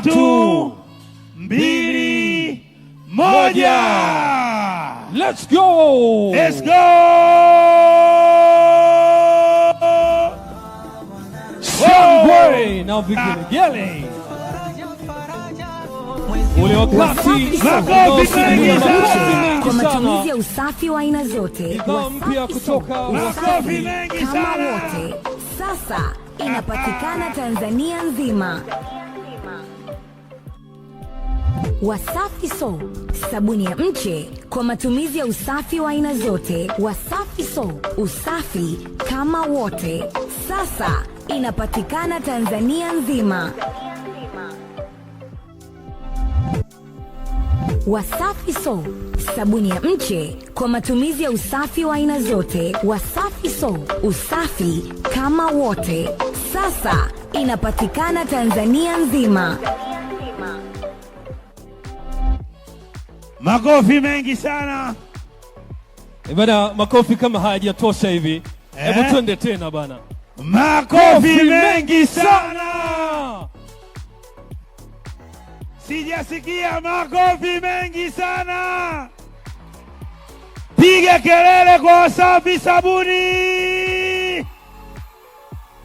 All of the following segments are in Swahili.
3, 2, 1. Let's go! Let's go! Shangwe na vigelegele. Ule wakati makofi mengi sana kwa matumizi ya usafi wa aina zote. mpya kutoka makofi mengi kama sana wote sasa inapatikana Tanzania nzima. Wasafi Soap, sabuni ya mche kwa matumizi ya usafi wa aina zote. Wasafi Soap, usafi kama wote sasa inapatikana Tanzania nzima. Wasafi Soap, sabuni ya mche kwa matumizi ya usafi wa aina zote. Wasafi Soap, usafi kama wote sasa inapatikana Tanzania nzima. makofi mengi sana bana. Makofi kama hayajatosha hivi, hebu twende tena bana. Makofi mengi sana sijasikia makofi mengi sana. Piga kelele kwa Wasafi Sabuni,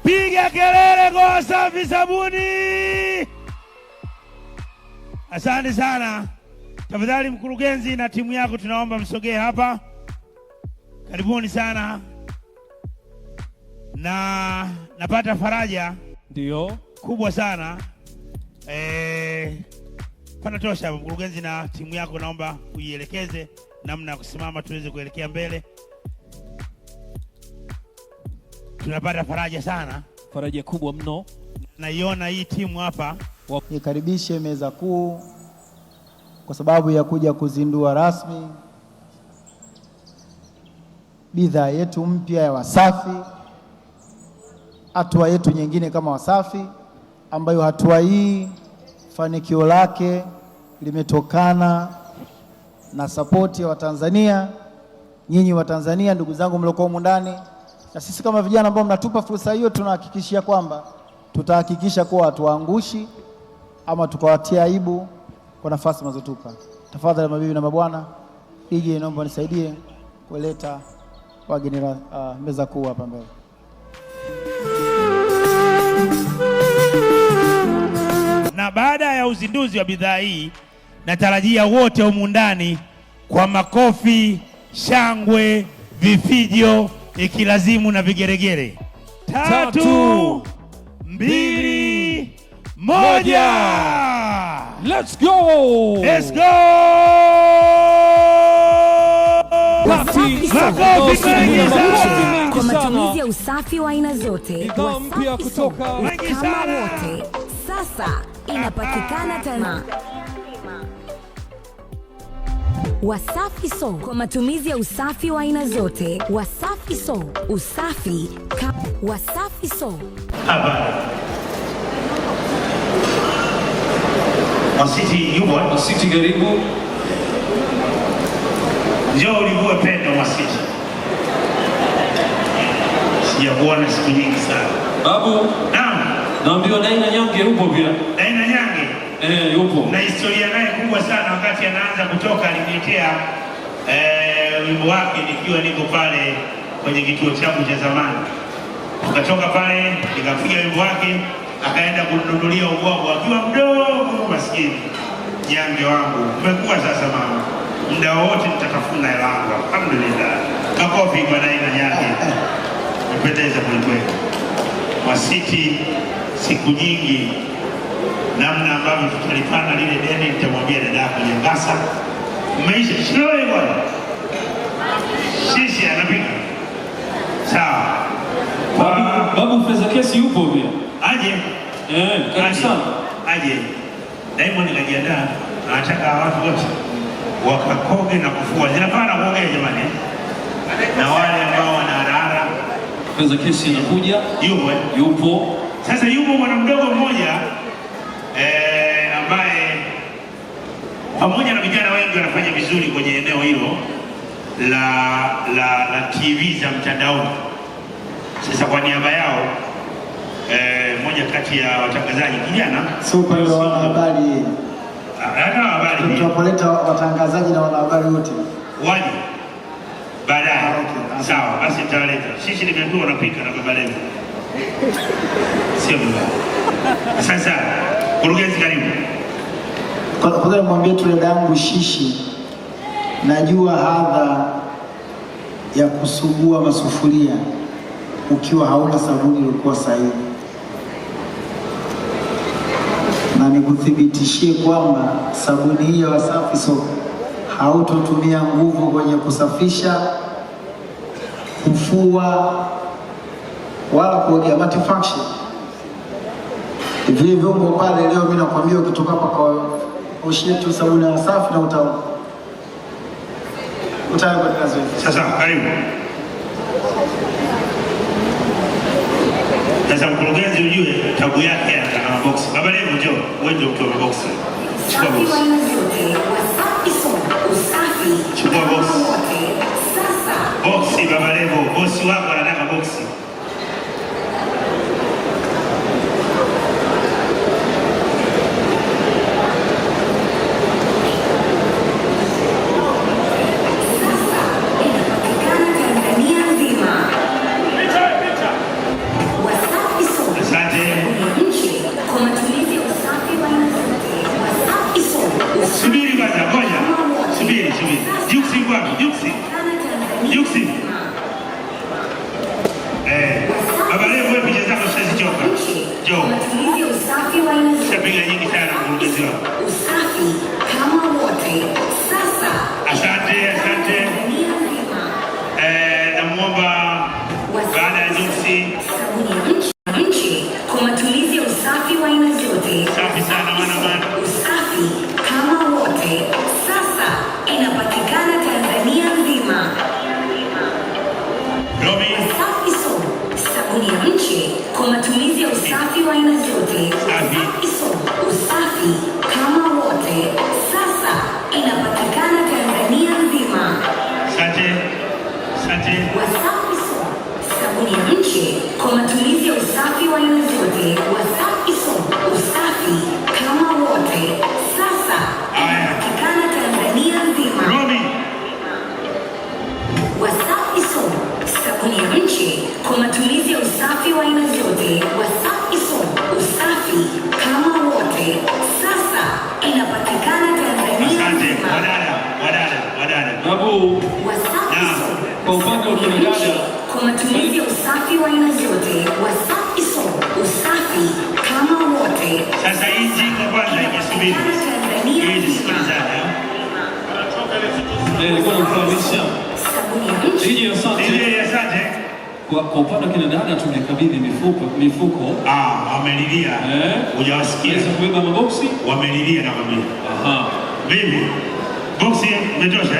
piga kelele kwa Wasafi Sabuni. Asante sana. Tafadhali mkurugenzi na timu yako tunaomba msogee hapa. Karibuni sana. Na napata faraja ndio kubwa sana. Panatosha. Mkurugenzi na timu yako naomba uielekeze namna ya kusimama tuweze kuelekea mbele. Tunapata faraja sana. Faraja kubwa mno. Naiona hii timu hapa. Nikaribishe meza kuu kwa sababu ya kuja kuzindua rasmi bidhaa yetu mpya ya Wasafi, hatua yetu nyingine kama Wasafi, ambayo hatua hii fanikio lake limetokana na sapoti ya Watanzania, nyinyi Watanzania, ndugu zangu mliokuwa humu ndani, na sisi kama vijana ambao mnatupa fursa hiyo, tunahakikishia kwamba tutahakikisha kuwa hatuangushi ama tukawatia aibu kwa nafasi mnazotupa. Tafadhali mabibi na mabwana, DJ naomba nisaidie kuleta wageni meza kuu hapa mbele. Na baada ya uzinduzi wa bidhaa hii, natarajia wote humu ndani kwa makofi, shangwe, vifijo, ikilazimu na vigeregere. 3, 2, 1. Let's go! Let's go! Makofi mengi sana kwa matumizi ya usafi wa aina zote. mpya kutoka kama wote sasa inapatikana tena. Wasafi Soap kwa matumizi ya usafi wa aina zote. Wasafi Soap, usafi Wasafi Soap. Wasiti yupo? Wasiti karibu. Njoo ulivue pendo Wasiti. Sijakuona siku nyingi sana. Babu. Naam. Naambiwa Daina Nyange yupo pia. Daina Nyange? Yupo. Na historia naye kubwa sana. Wakati anaanza kutoka aliniletea wimbo wake nikiwa niko pale kwenye kituo changu cha zamani. Tukatoka pale nikapiga wimbo wake, akaenda kununulia ubwabwa akiwa mdogo maskini. Nyange wangu, umekuwa sasa mama. Muda wote nitatafuna hela yangu. Alhamdulillah. Makofi kwa Daina Nyange. Mpendeza kweli. Wasiti siku nyingi, namna ambavyo tutalipana lile deni nitamwambia dada yako Nyangasa. Maisha sio bwana. Sisi anapiga. Sawa. Babu pesa kesi yupo pia. Aje. Karibu sana. Aje. Diamond kajiandaa, anataka watu wote wakakoge na kufua. Zinapana kuogea jamani. Na wale ambao wana harara. Pesa kesi inakuja. Yupo. Sasa yupo mwana mdogo mmoja ambaye pamoja na vijana wengi wanafanya vizuri kwenye eneo hilo la TV za mtandaoni. Sasa kwa niaba yao moja kati kati ya watangazaji kijana. Sio upande wa habari. Ana habari. Tutapoleta watangazaji na wanahabari wote. Waje. Baadaye. Sawa, basi nitaleta. Sisi nimeambiwa unapika na baba leo. Sio mbaya. Sasa, kurugenzi karibu. Kwanza nimwambie tu dada yangu Shishi, najua hadha ya kusugua masufuria ukiwa hauna sabuni iliyokuwa sahihi, na nikuthibitishie kwamba sabuni hii ya Wasafi Soap hautotumia nguvu kwenye kusafisha, kufua wala kuogia multifunction. Vile vyombo pale leo mimi nakwambia ukitoka hapa kwa ushie tu sabuni ya Wasafi na utaona kwa kazi. Sasa karibu. Sasa mkurugenzi ujue tabu yake ana box. Baba leo njoo, wewe ndio mtoa box. Chukua box. Chukua box. Box baba leo, bosi wako anataka box. Juksi. Baba leo wewe picha zako usizichoka. Njoo. Shapiga nyingi sana mkurugenzi wako. Usafi kama wote. Sasa. Asante. Namuomba baada ya Juksi. Nchi kwa matumizi ya usafi wa aina zote. Safi sana wana. Usafi kama wote. Sasa inapatikana Tanzania nzima. Wasafi Soap, sabuni ya nchi kwa matumizi ya usafi wa aina zote. Wasafi Soap, usafi kama wote. Sasa inapatikana Tanzania nzima. Asante. Wasafi Soap, sabuni ya nchi kwa matumizi ya usafi wa aina zote. Wasafi Soap, usafi kama wote. Sasa inapatikana Tanzania nzima. Wasafi Soap, sabuni ya nchi kwa matumizi ya usafi wa aina zote. Wasafi Soap, usafi kama wote. Sasa inapatikana Tanzania nzima. Wadada. Babu. Wasafi Soap, kwa upande wa kina dada kwa matumizi ya usafi wa aina zote. Wasafi Soap, usafi kama wote. Sasa hii jiko kwanza ikisubiri. Hii sikilizana. nilikuwa namfahamisha asante. Kwa upande wa kina dada tumekabidhi mifuko. Wamelilia. Hujawasikia? Sasa kubeba maboksi wamelilia na mimi. Mimi boksi imetosha?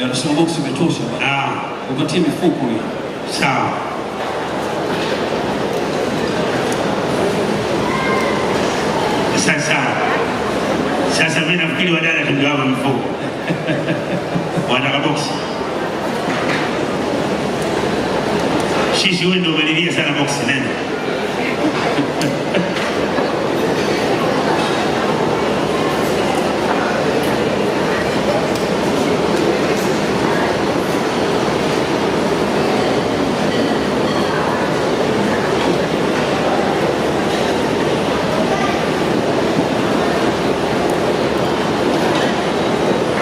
Anasema boksi imetosha bwana. Upatie mifuko hiyo. Sawa. Sasa mimi nafikiri wadada tungewapo mifuko. Wanataka boksi. Shishi wewe ndio umelilia sana boksi nene.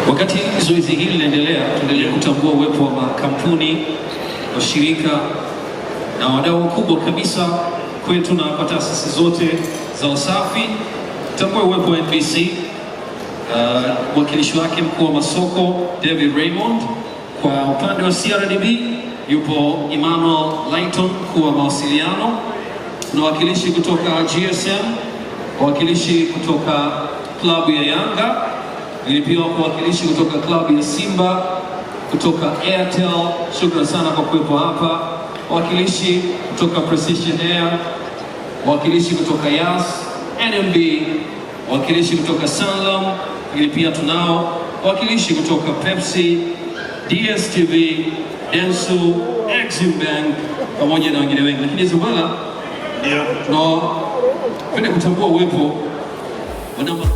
Wakati zoezi hili linaendelea, tuendelee kutambua uwepo wa makampuni, washirika na wadau wakubwa kabisa kwetu na kwa taasisi zote za usafi. Tambua uwepo wa NBC, mwakilishi wake mkuu wa masoko David Raymond. Kwa upande wa CRDB yupo Emmanuel Lighton, mkuu wa mawasiliano, na wakilishi kutoka GSM, wakilishi kutoka klabu ya Yanga, ili pia wakilishi kutoka klabu ya Simba, kutoka Airtel, shukrani sana kwa kuwepo hapa, wakilishi kutoka Precision Air, wakilishi kutoka Yas, NMB, wakilishi kutoka Sanlam, ili pia tunao wakilishi kutoka Pepsi, DSTV, Densu, Exim Bank pamoja na wengine wengi. Lakini Zubala tunao Napenda kutambua uwepo wa namba